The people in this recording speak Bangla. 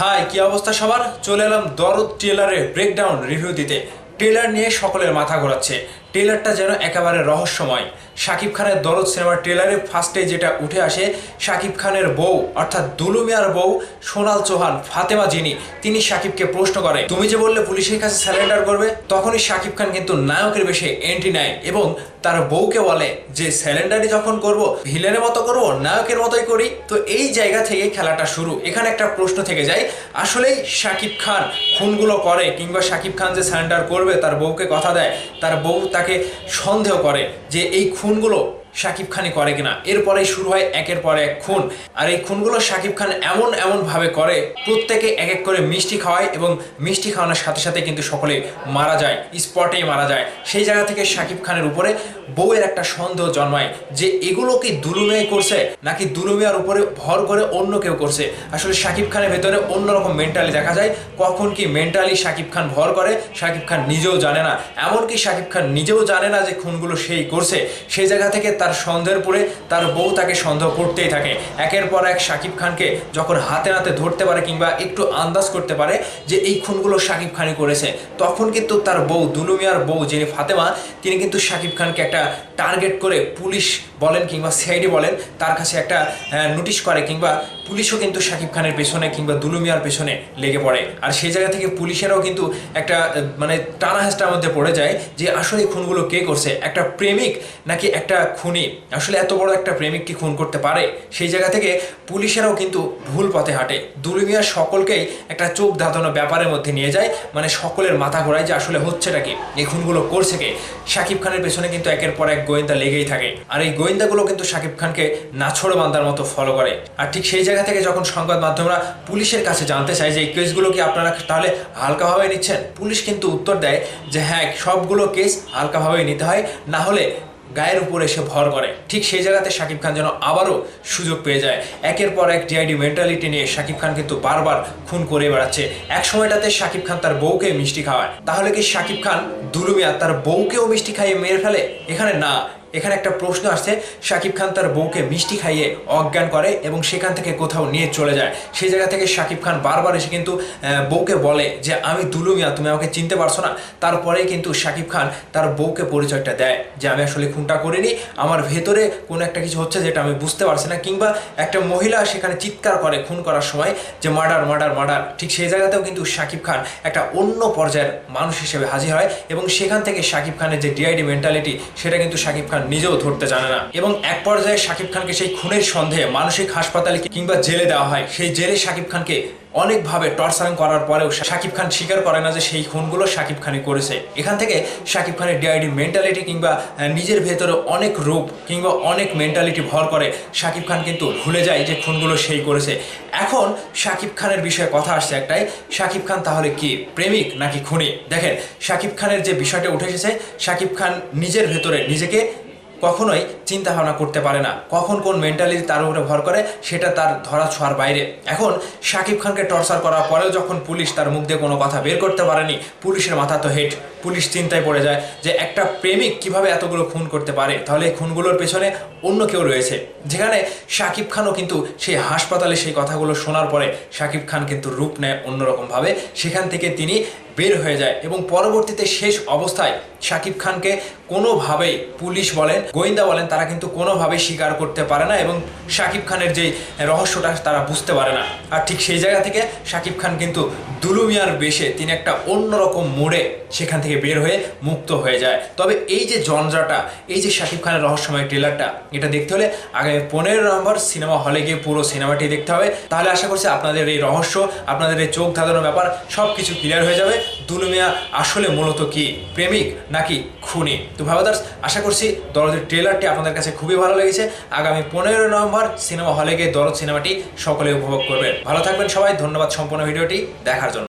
হাই, কি অবস্থা সবার? চলে এলাম দরদ ট্রেলারের ব্রেকডাউন রিভিউ দিতে। ট্রেলার নিয়ে সকলের মাথা ঘোরাচ্ছে। ট্রেলারটা যেন একেবারে রহস্যময়। শাকিব খানের দরদ সিনেমার ট্রেলারে ফার্স্টে যেটা উঠে আসে, শাকিব খানের বউ অর্থাৎ দুলু মিয়ার বউ সোনাল চৌহান ফাতেমা যিনি, তিনি শাকিবকে প্রশ্ন করে, তুমি যে বললে পুলিশের কাছে স্যারেন্ডার করবে, তখনই শাকিব খান কিন্তু নায়কের বেশে এন্ট্রি নেয় এবং তার বউকে বলে যে স্যারেন্ডারই যখন করব, ভিলেনের মতো করবো, নায়কের মতোই করি। তো এই জায়গা থেকে খেলাটা শুরু। এখানে একটা প্রশ্ন থেকে যায়, আসলেই শাকিব খান খুনগুলো করে কিংবা শাকিব খান যে স্যারেন্ডার করবে, তার বউকে কথা দেয়, তার বউ তাকে সন্দেহ করে যে এই খুনগুলো শাকিব খানই করে কিনা। এরপরেই শুরু হয় একের পর এক খুন। আর এই খুনগুলো শাকিব খান এমন ভাবে করে, প্রত্যেকে এক এক করে মিষ্টি খাওয়ায় এবং মিষ্টি খাওয়ানোর সাথে সাথে কিন্তু সকলে মারা যায়, স্পটেই মারা যায়। সেই জায়গা থেকে শাকিব খানের উপরে বউয়ের একটা সন্দেহ জন্মায় যে এগুলো কি দুলু মিয়া করছে নাকি দুলু মিয়ার উপরে ভর করে অন্য কেউ করছে। আসলে শাকিব খানের ভেতরে অন্যরকম মেন্টালি দেখা যায়। কখন কি মেন্টালি শাকিব খান ভর করে শাকিব খান নিজেও জানে না। এমনকি শাকিব খান নিজেও জানে না যে খুনগুলো সেই করছে। সেই জায়গা থেকে তার সন্দেহের পরে তার বউ তাকে সন্দেহ করতেই থাকে। একের পর এক শাকিব খানকে যখন হাতে নাতে ধরতে পারে কিংবা একটু আন্দাজ করতে পারে যে এই খুনগুলো শাকিব খানই করেছে, তখন কিন্তু তার বউ দুলু মিয়ার বউ যিনি ফাতেমা, তিনি কিন্তু শাকিব খানকে একটা টার্গেট করে পুলিশ বলেন কিংবা সিআইডি বলেন, তার কাছে একটা নোটিশ করে কিংবা পুলিশও কিন্তু শাকিব খানের পেছনে কিংবা দুলু মিয়ার পেছনে লেগে পড়ে। আর সেই জায়গা থেকে পুলিশেরাও কিন্তু একটা মানে টানা হেঁচড়ার মধ্যে পড়ে যায় যে আসলে এই খুনগুলো কে করছে, একটা প্রেমিক নাকি একটা খুনি। আসলে এত বড় একটা প্রেমিক কি খুন করতে পারে? সেই জায়গা থেকে পুলিশেরাও কিন্তু ভুল পথে হাঁটে। দুলু মিয়া সকলকেই একটা চোখ ধাঁধানো ব্যাপারের মধ্যে নিয়ে যায়, মানে সকলের মাথা ঘোরায় যে আসলে হচ্ছেটা কি, এই খুনগুলো করছে কে। শাকিব খানের পেছনে কিন্তু একের পর এক গোয়েন্দা লেগেই থাকে। আর এই গোয়েন্দাগুলো কিন্তু শাকিব খানকে নাছোড় বান্দার মতো ফলো করে। আর ঠিক সেই জায়গা থেকে যখন সংবাদ মাধ্যমরা পুলিশের কাছে জানতে চায় যে এই কেসগুলো কি আপনারা তাহলে হালকাভাবে নিচ্ছেন, পুলিশ কিন্তু উত্তর দেয় যে হ্যাঁ, সবগুলো কেস হালকাভাবে নিতে হয়, না হলে গায়ের উপরে এসে ভর করে। ঠিক সেই জায়গাতে শাকিব খান যেন আবারও সুযোগ পেয়ে যায়। একের পর এক ডিআইডি মেন্টালিটি নিয়ে শাকিব খান কিন্তু বারবার খুন করে বেড়াচ্ছে। এক সময়টাতে শাকিব খান তার বউকে মিষ্টি খাওয়ায়, তাহলে কি শাকিব খান দুলু মিয়া তার বউকেও মিষ্টি খাইয়ে মেরে ফেলে? এখানে না, এখানে একটা প্রশ্ন আসছে, শাকিব খান তার বউকে মিষ্টি খাইয়ে অজ্ঞান করে এবং সেখান থেকে কোথাও নিয়ে চলে যায়। সেই জায়গা থেকে শাকিব খান বারবার এসে কিন্তু বউকে বলে যে আমি দুলু মিয়া, তুমি আমাকে চিনতে পারছো না। তারপরেই কিন্তু শাকিব খান তার বউকে পরিচয়টা দেয় যে আমি আসলে খুনটা করিনি, আমার ভেতরে কোনো একটা কিছু হচ্ছে যেটা আমি বুঝতে পারছি না। কিংবা একটা মহিলা সেখানে চিৎকার করে খুন করার সময় যে মার্ডার মার্ডার মার্ডার। ঠিক সেই জায়গাতেও কিন্তু শাকিব খান একটা অন্য পর্যায়ের মানুষ হিসেবে হাজির হয় এবং সেখান থেকে শাকিব খানের যে ডিআইডি মেন্টালিটি, সেটা কিন্তু শাকিব খান নিজেও ধরতে জানে না। এবং এক পর্যায়ে শাকিব খানকে সেই খুনের সন্দেহে মানসিক হাসপাতালে কিংবা জেলে দেওয়া হয়। সেই জেলে শাকিব খানকে অনেকভাবে টর্চারিং করার পরেও শাকিব খান স্বীকার করে না যে সেই খুনগুলো শাকিব খানই করেছে। এখান থেকে শাকিব খানের ডিআইডি মেন্টালিটি কিংবা নিজের ভেতরে অনেক রূপ কিংবা অনেক মেন্টালিটি ভর করে শাকিব খান কিন্তু ভুলে যায় যে খুনগুলো সেই করেছে। এখন শাকিব খানের বিষয়ে কথা আসছে একটাই, শাকিব খান তাহলে কি প্রেমিক নাকি খুনি? দেখেন, শাকিব খানের যে বিষয়টা উঠে এসেছে, শাকিব খান নিজের ভেতরে নিজেকে কখনোই চিন্তা ভাবনা করতে পারে না, কখন কোন মেন্টালিটি তার উপরে ভর করে সেটা তার ধরা ছোঁয়ার বাইরে। এখন শাকিব খানকে টর্চার করার পরেও যখন পুলিশ তার মুখ দিয়ে কোনো কথা বের করতে পারেনি, পুলিশের মাথা তো হেড। পুলিশ চিন্তায় পড়ে যায় যে একটা প্রেমিক কিভাবে এতগুলো খুন করতে পারে, তাহলে এই খুনগুলোর পেছনে অন্য কেউ রয়েছে। যেখানে শাকিব খানও কিন্তু সেই হাসপাতালে সেই কথাগুলো শোনার পরে শাকিব খান কিন্তু রূপ নেয় অন্যরকমভাবে। সেখান থেকে তিনি বের হয়ে যায় এবং পরবর্তীতে শেষ অবস্থায় শাকিব খানকে কোনোভাবেই পুলিশ বলেন গোয়েন্দা বলেন তারা কিন্তু কোনোভাবেই স্বীকার করতে পারে না এবং শাকিব খানের যেই রহস্যটা তারা বুঝতে পারে না। আর ঠিক সেই জায়গা থেকে শাকিব খান কিন্তু দুলু মিয়ার বেশে তিনি একটা অন্যরকম মোড়ে সেখান থেকে বের হয়ে মুক্ত হয়ে যায়। তবে এই যে জনরাটা, এই যে শাকিব খানের রহস্যময় ট্রেলারটা, এটা দেখতে হলে আগামী 15 নভেম্বর সিনেমা হলে গিয়ে পুরো সিনেমাটি দেখতে হবে। তাহলে আশা করছি আপনাদের এই রহস্য, আপনাদের এই চোখ ধাঁধানো ব্যাপার সব কিছু ক্লিয়ার হয়ে যাবে। দুলু মিয়া আসলে মূলত কি, প্রেমিক নাকি খুনি? তো ভাবাদার্স, আশা করছি দরদের ট্রেলারটি আপনাদের কাছে খুবই ভালো লেগেছে। আগামী 15 নভেম্বর সিনেমা হলে গিয়ে দরদ সিনেমাটি সকলে উপভোগ করবেন। ভালো থাকবেন সবাই। ধন্যবাদ সম্পূর্ণ ভিডিওটি দেখার জন্য।